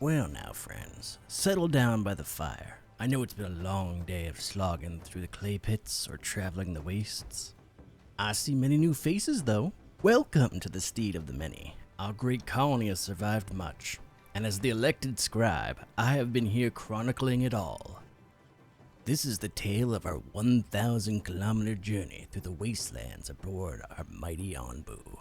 Well now, friends, settle down by the fire. I know it's been a long day of slogging through the clay pits or traveling the wastes. I see many new faces, though. Welcome to the Steed of the Many. Our great colony has survived much, and as the elected scribe, I have been here chronicling it all. This is the tale of our 1,000-kilometer journey through the wastelands aboard our mighty Onbu.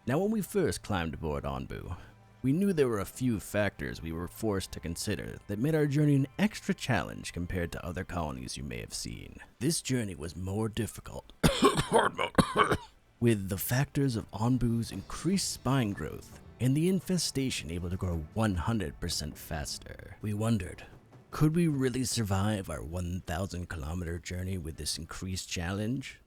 Now, when we first climbed aboard Onbu, we knew there were a few factors we were forced to consider that made our journey an extra challenge compared to other colonies you may have seen. This journey was more difficult, with the factors of Onbu's increased spine growth and the infestation able to grow 100% faster. We wondered, could we really survive our 1,000-kilometer journey with this increased challenge?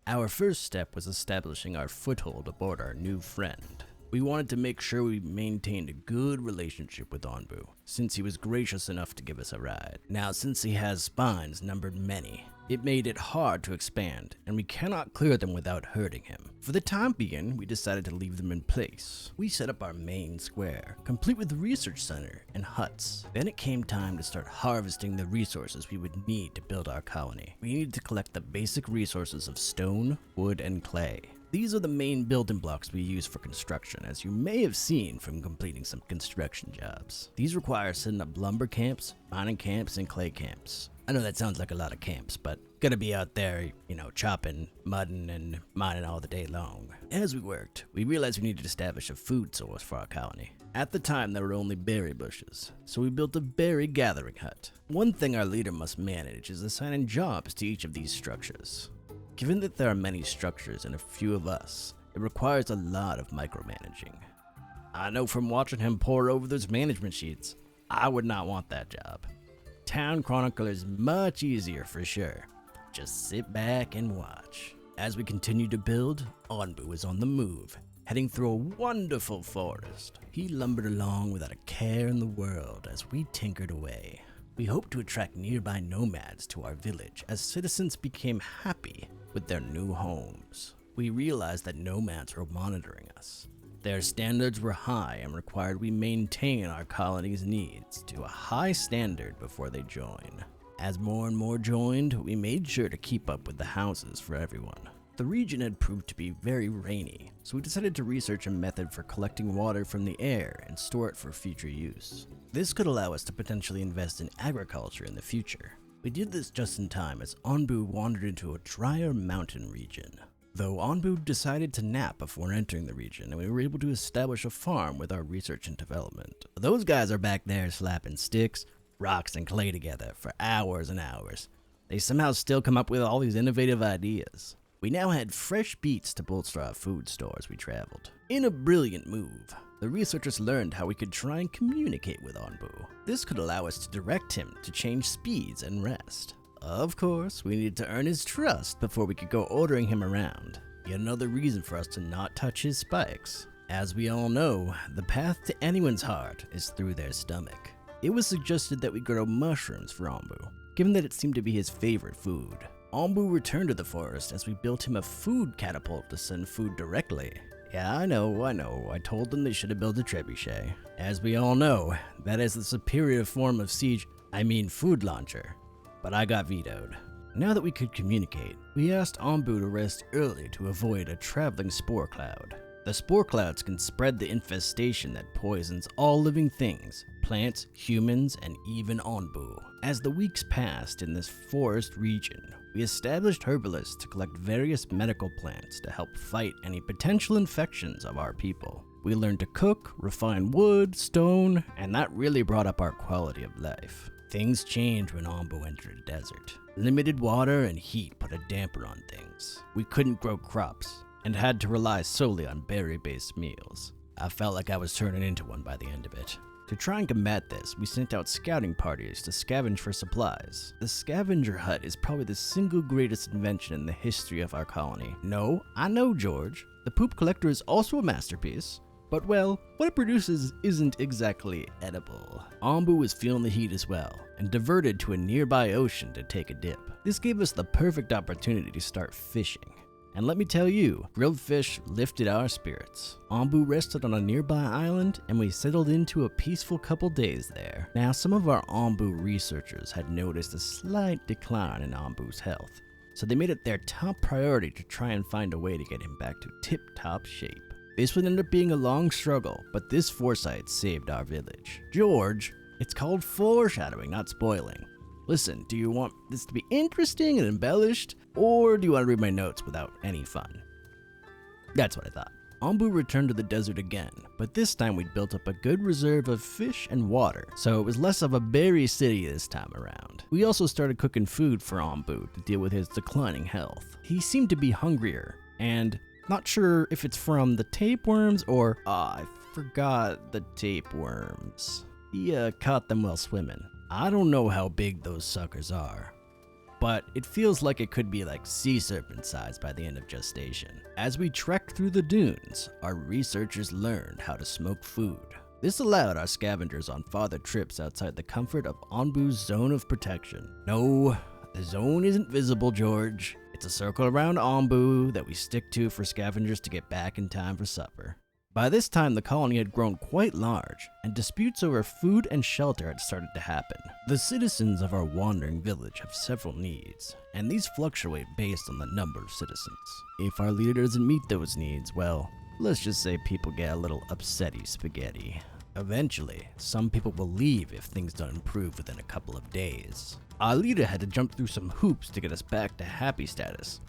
Our first step was establishing our foothold aboard our new friend. We wanted to make sure we maintained a good relationship with Onbu, since he was gracious enough to give us a ride. Now, since he has spines numbered many, it made it hard to expand, and we cannot clear them without hurting him. For the time being, we decided to leave them in place. We set up our main square, complete with the research center and huts. Then it came time to start harvesting the resources we would need to build our colony. We needed to collect the basic resources of stone, wood, and clay. These are the main building blocks we use for construction, as you may have seen from completing some construction jobs. These require setting up lumber camps, mining camps, and clay camps. I know that sounds like a lot of camps, but gotta be out there, chopping, mudding, and mining all the day long. As we worked, we realized we needed to establish a food source for our colony. At the time, there were only berry bushes, so we built a berry gathering hut. One thing our leader must manage is assigning jobs to each of these structures. Given that there are many structures and a few of us, it requires a lot of micromanaging. I know from watching him pore over those management sheets, I would not want that job. Town Chronicle is much easier for sure. Just sit back and watch. As we continue to build, Onbu is on the move, heading through a wonderful forest. He lumbered along without a care in the world as we tinkered away. We hoped to attract nearby nomads to our village as citizens became happy with their new homes. We realized that nomads were monitoring us. Their standards were high and required we maintain our colony's needs to a high standard before they join. As more and more joined, we made sure to keep up with the houses for everyone. The region had proved to be very rainy, so we decided to research a method for collecting water from the air and store it for future use. This could allow us to potentially invest in agriculture in the future. We did this just in time as Onbu wandered into a drier mountain region. Though Onbu decided to nap before entering the region, and we were able to establish a farm with our research and development. Those guys are back there slapping sticks, rocks, and clay together for hours and hours. They somehow still come up with all these innovative ideas. We now had fresh beets to bolster our food store as we traveled. In a brilliant move, the researchers learned how we could try and communicate with Onbu. This could allow us to direct him to change speeds and rest. Of course, we needed to earn his trust before we could go ordering him around. Yet another reason for us to not touch his spikes. As we all know, the path to anyone's heart is through their stomach. It was suggested that we grow mushrooms for Onbu, given that it seemed to be his favorite food. Onbu returned to the forest as we built him a food catapult to send food directly. Yeah, I know, I told them they should have built a trebuchet. As we all know, that is the superior form of food launcher. But I got vetoed. Now that we could communicate, we asked Onbu to rest early to avoid a traveling spore cloud. The spore clouds can spread the infestation that poisons all living things, plants, humans, and even Onbu. As the weeks passed in this forest region, we established herbalists to collect various medical plants to help fight any potential infections of our people. We learned to cook, refine wood, stone, and that really brought up our quality of life. Things changed when Onbu entered a desert. Limited water and heat put a damper on things. We couldn't grow crops and had to rely solely on berry-based meals. I felt like I was turning into one by the end of it. To try and combat this, we sent out scouting parties to scavenge for supplies. The scavenger hut is probably the single greatest invention in the history of our colony. No, I know, George. The poop collector is also a masterpiece. But well, what it produces isn't exactly edible. Onbu was feeling the heat as well, and diverted to a nearby ocean to take a dip. This gave us the perfect opportunity to start fishing. And let me tell you, grilled fish lifted our spirits. Anbu rested on a nearby island, and we settled into a peaceful couple days there. Now, some of our Anbu researchers had noticed a slight decline in Anbu's health, so they made it their top priority to try and find a way to get him back to tip-top shape. This would end up being a long struggle, but this foresight saved our village. George, it's called foreshadowing, not spoiling. Listen, do you want this to be interesting and embellished, or do you want to read my notes without any fun? That's what I thought. Anbu returned to the desert again, but this time we'd built up a good reserve of fish and water, so it was less of a berry city this time around. We also started cooking food for Anbu to deal with his declining health. He seemed to be hungrier, and not sure if it's from the tapeworms or, I forgot the tapeworms. He caught them while swimming. I don't know how big those suckers are, but it feels like it could be like sea serpent size by the end of gestation. As we trekked through the dunes, our researchers learned how to smoke food. This allowed our scavengers on farther trips outside the comfort of Anbu's zone of protection. No, the zone isn't visible, George. It's a circle around Anbu that we stick to for scavengers to get back in time for supper. By this time, the colony had grown quite large, and disputes over food and shelter had started to happen. The citizens of our wandering village have several needs, and these fluctuate based on the number of citizens. If our leader doesn't meet those needs, well, let's just say people get a little upsetty spaghetti. Eventually, some people will leave if things don't improve within a couple of days. Our leader had to jump through some hoops to get us back to happy status.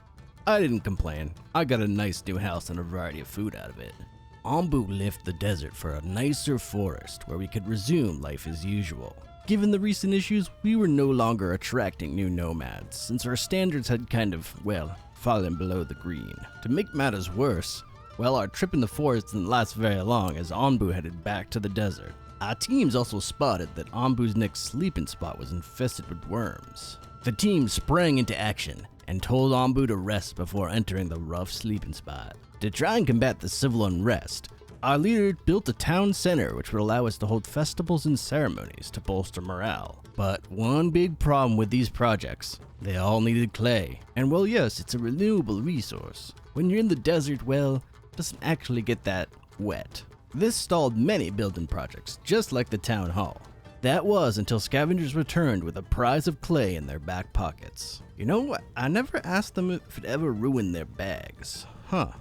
I didn't complain. I got a nice new house and a variety of food out of it. Anbu left the desert for a nicer forest where we could resume life as usual. Given the recent issues, we were no longer attracting new nomads, since our standards had kind of, well, fallen below the green. To make matters worse, well, our trip in the forest didn't last very long as Anbu headed back to the desert. Our teams also spotted that Anbu's next sleeping spot was infested with worms. The team sprang into action and told Anbu to rest before entering the rough sleeping spot. To try and combat the civil unrest, our leader built a town center which would allow us to hold festivals and ceremonies to bolster morale. But one big problem with these projects, they all needed clay. And well, yes, it's a renewable resource. When you're in the desert, well, it doesn't actually get that wet. This stalled many building projects, just like the town hall. That was until scavengers returned with a prize of clay in their back pockets. You know, I never asked them if it ever ruined their bags. Huh.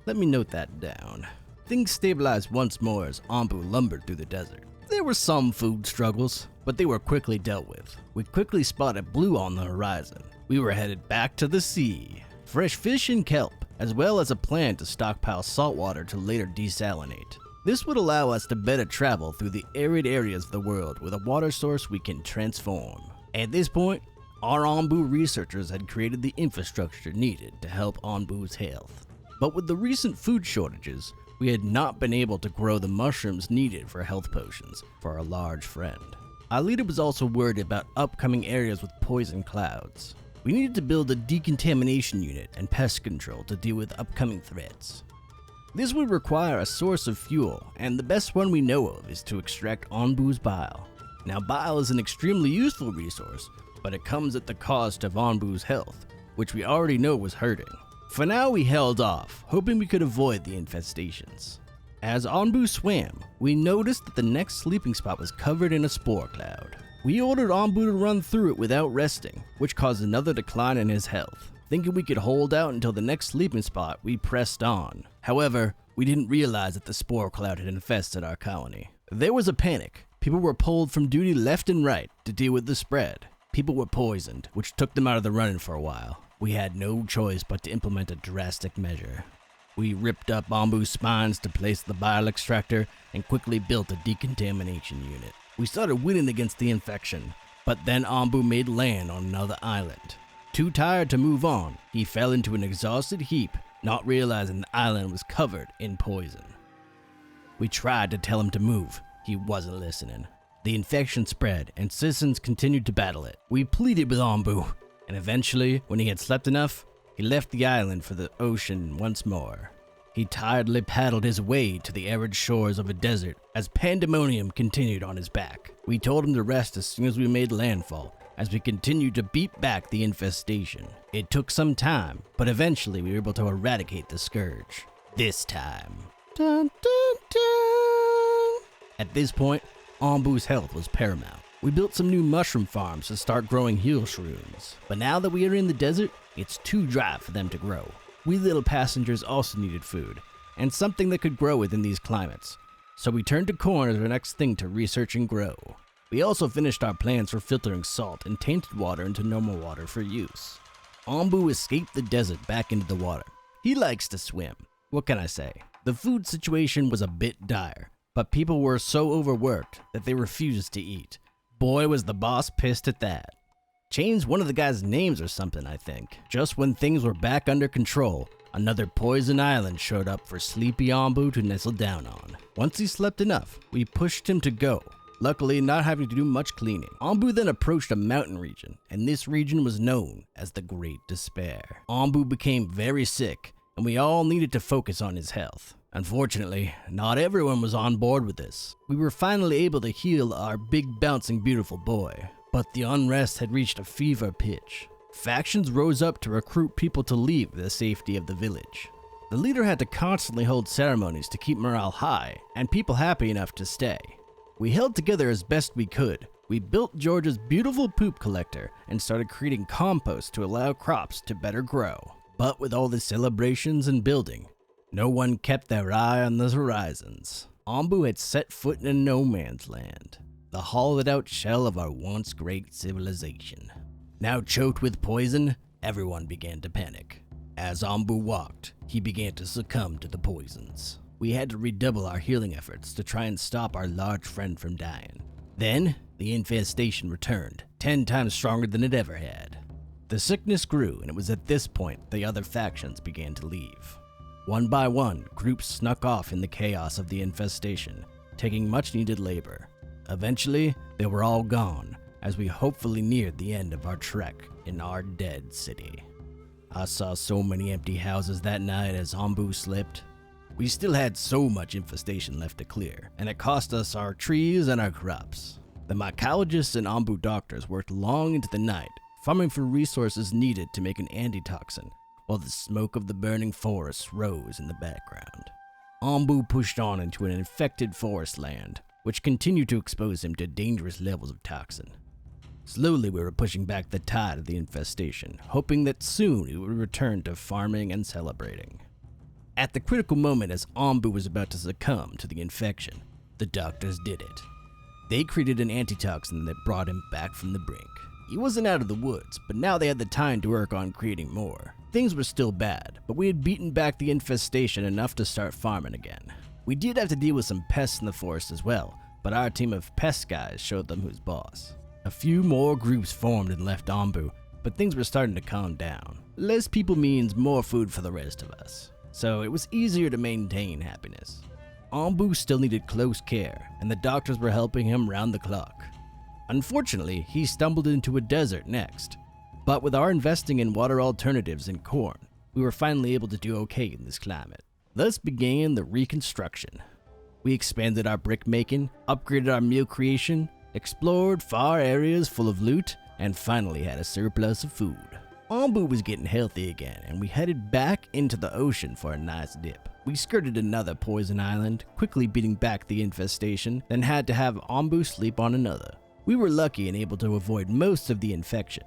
Let me note that down. Things stabilized once more as Anbu lumbered through the desert. There were some food struggles, but they were quickly dealt with. We quickly spotted blue on the horizon. We were headed back to the sea. Fresh fish and kelp, as well as a plan to stockpile salt water to later desalinate. This would allow us to better travel through the arid areas of the world with a water source we can transform. At this point, our Anbu researchers had created the infrastructure needed to help Anbu's health. But with the recent food shortages, we had not been able to grow the mushrooms needed for health potions for our large friend. Our leader was also worried about upcoming areas with poison clouds. We needed to build a decontamination unit and pest control to deal with upcoming threats. This would require a source of fuel, and the best one we know of is to extract Anbu's bile. Now, bile is an extremely useful resource, but it comes at the cost of Anbu's health, which we already know was hurting. For now, we held off, hoping we could avoid the infestations. As Anbu swam, we noticed that the next sleeping spot was covered in a spore cloud. We ordered Anbu to run through it without resting, which caused another decline in his health. Thinking we could hold out until the next sleeping spot, we pressed on. However, we didn't realize that the spore cloud had infested our colony. There was a panic. People were pulled from duty left and right to deal with the spread. People were poisoned, which took them out of the running for a while. We had no choice but to implement a drastic measure. We ripped up Anbu's spines to place the bile extractor and quickly built a decontamination unit. We started winning against the infection, but then Anbu made land on another island. Too tired to move on, he fell into an exhausted heap, not realizing the island was covered in poison. We tried to tell him to move. He wasn't listening. The infection spread, and citizens continued to battle it. We pleaded with Anbu, and eventually, when he had slept enough, he left the island for the ocean once more. He tiredly paddled his way to the arid shores of a desert as pandemonium continued on his back. We told him to rest as soon as we made landfall, as we continued to beat back the infestation. It took some time, but eventually we were able to eradicate the scourge. This time. Dun, dun, dun. At this point, Ombu's health was paramount. We built some new mushroom farms to start growing heal shrooms, but now that we are in the desert, it's too dry for them to grow. We little passengers also needed food, and something that could grow within these climates. So we turned to corn as our next thing to research and grow. We also finished our plans for filtering salt and tainted water into normal water for use. Ombu escaped the desert back into the water. He likes to swim. What can I say? The food situation was a bit dire, but people were so overworked that they refused to eat. Boy, was the boss pissed at that. Changed one of the guys' names or something, I think. Just when things were back under control, another poison island showed up for sleepy Ombu to nestle down on. Once he slept enough, we pushed him to go, luckily not having to do much cleaning. Ombu then approached a mountain region, and this region was known as the Great Despair. Ombu became very sick, and we all needed to focus on his health. Unfortunately, not everyone was on board with this. We were finally able to heal our big bouncing beautiful boy, but the unrest had reached a fever pitch. Factions rose up to recruit people to leave the safety of the village. The leader had to constantly hold ceremonies to keep morale high and people happy enough to stay. We held together as best we could. We built George's beautiful poop collector and started creating compost to allow crops to better grow. But with all the celebrations and building, no one kept their eye on the horizons. Ombu had set foot in a no man's land, the hollowed out shell of our once great civilization. Now choked with poison, everyone began to panic. As Ombu walked, he began to succumb to the poisons. We had to redouble our healing efforts to try and stop our large friend from dying. Then, the infestation returned, 10 times stronger than it ever had. The sickness grew, and it was at this point the other factions began to leave. One by one, groups snuck off in the chaos of the infestation, taking much needed labor. Eventually, they were all gone, as we hopefully neared the end of our trek in our dead city. I saw so many empty houses that night as Ombu slept. We still had so much infestation left to clear, and it cost us our trees and our crops. The mycologists and Ombu doctors worked long into the night, farming for resources needed to make an antitoxin, while the smoke of the burning forests rose in the background. Ombu pushed on into an infected forest land, which continued to expose him to dangerous levels of toxin. Slowly we were pushing back the tide of the infestation, hoping that soon it would return to farming and celebrating. At the critical moment as Ombu was about to succumb to the infection, the doctors did it. They created an antitoxin that brought him back from the brink. He wasn't out of the woods, but now they had the time to work on creating more. Things were still bad, but we had beaten back the infestation enough to start farming again. We did have to deal with some pests in the forest as well, but our team of pest guys showed them who's boss. A few more groups formed and left Ombu, but things were starting to calm down. Less people means more food for the rest of us, so it was easier to maintain happiness. Ombu still needed close care, and the doctors were helping him round the clock. Unfortunately, he stumbled into a desert next, but with our investing in water alternatives and corn, we were finally able to do okay in this climate. Thus began the reconstruction. We expanded our brick making, upgraded our meal creation, explored far areas full of loot, and finally had a surplus of food. Ombu was getting healthy again, and we headed back into the ocean for a nice dip. We skirted another poison island, quickly beating back the infestation, then had to have Ombu sleep on another. We were lucky and able to avoid most of the infection,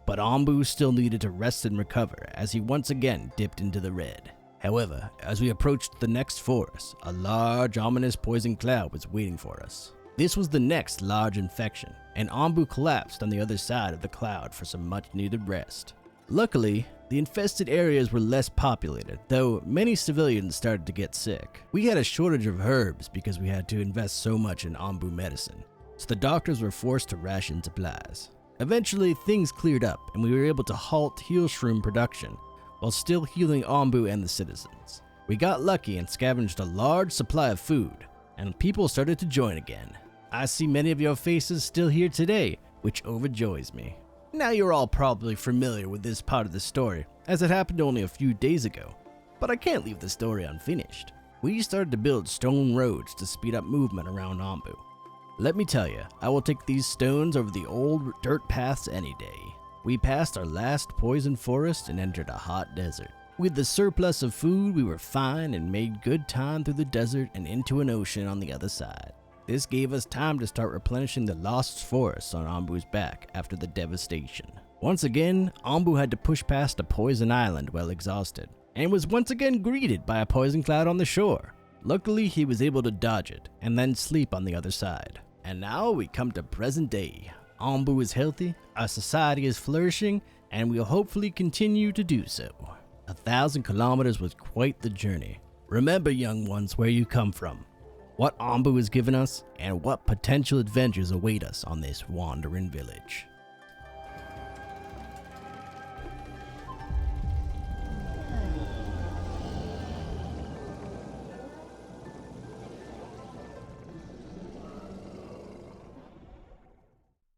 but Ombu still needed to rest and recover as he once again dipped into the red. However, as we approached the next forest, a large, ominous poison cloud was waiting for us. This was the next large infection, and Ombu collapsed on the other side of the cloud for some much-needed rest. Luckily, the infested areas were less populated, though many civilians started to get sick. We had a shortage of herbs because we had to invest so much in Ombu medicine, so the doctors were forced to ration supplies. Eventually, things cleared up, and we were able to halt heal shroom production, while still healing Ombu and the citizens. We got lucky and scavenged a large supply of food, and people started to join again. I see many of your faces still here today, which overjoys me. Now you're all probably familiar with this part of the story, as it happened only a few days ago, but I can't leave the story unfinished. We started to build stone roads to speed up movement around Ombu. Let me tell you, I will take these stones over the old dirt paths any day. We passed our last poison forest and entered a hot desert. With the surplus of food, we were fine and made good time through the desert and into an ocean on the other side. This gave us time to start replenishing the lost forests on Ambu's back after the devastation. Once again, Ambu had to push past a poison island well exhausted, and was once again greeted by a poison cloud on the shore. Luckily, he was able to dodge it, and then sleep on the other side. And now we come to present day. Ambu is healthy, our society is flourishing, and will hopefully continue to do so. 1,000 kilometers was quite the journey. Remember, young ones, where you come from, what Ambu has given us, and what potential adventures await us on this wandering village.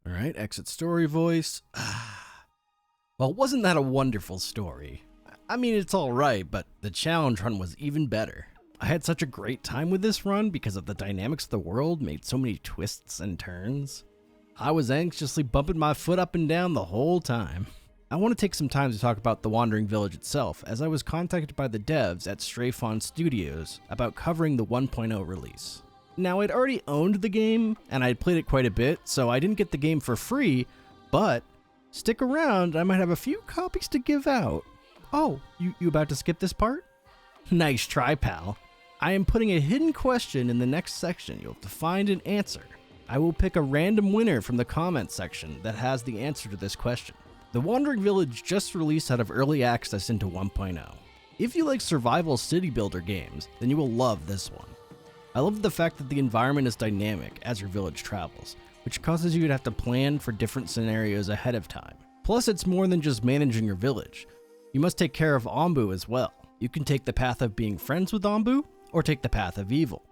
Alright, exit story voice. Well, wasn't that a wonderful story? I mean, it's alright, but the challenge run was even better. I had such a great time with this run because of the dynamics of the world made so many twists and turns. I was anxiously bumping my foot up and down the whole time. I want to take some time to talk about the Wandering Village itself, as I was contacted by the devs at Stray Fawn Studios about covering the 1.0 release. Now, I'd already owned the game, and I'd played it quite a bit, so I didn't get the game for free, but stick around, I might have a few copies to give out. Oh, you about to skip this part? Nice try, pal. I am putting a hidden question in the next section. You'll have to find an answer. I will pick a random winner from the comments section that has the answer to this question. The Wandering Village just released out of early access into 1.0. If you like survival city builder games, then you will love this one. I love the fact that the environment is dynamic as your village travels, which causes you to have to plan for different scenarios ahead of time. Plus, it's more than just managing your village. You must take care of Ambu as well. You can take the path of being friends with Ambu, or take the path of evil.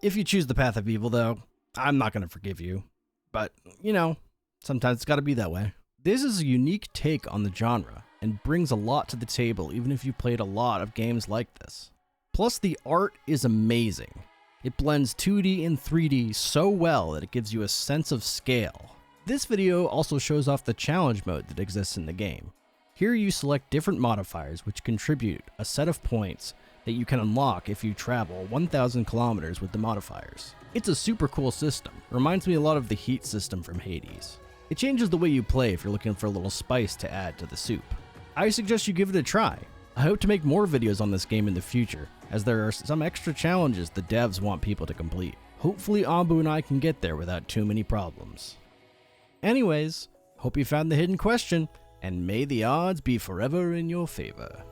If you choose the path of evil, though, I'm not going to forgive you. But, you know, sometimes it's got to be that way. This is a unique take on the genre, and brings a lot to the table even if you played a lot of games like this. Plus, the art is amazing. It blends 2D and 3D so well that it gives you a sense of scale. This video also shows off the challenge mode that exists in the game. Here you select different modifiers which contribute a set of points that you can unlock if you travel 1,000 kilometers with the modifiers. It's a super cool system. Reminds me a lot of the Heat system from Hades. It changes the way you play if you're looking for a little spice to add to the soup. I suggest you give it a try. I hope to make more videos on this game in the future, as there are some extra challenges the devs want people to complete. Hopefully Ambu and I can get there without too many problems. Anyways, hope you found the hidden question, and may the odds be forever in your favor.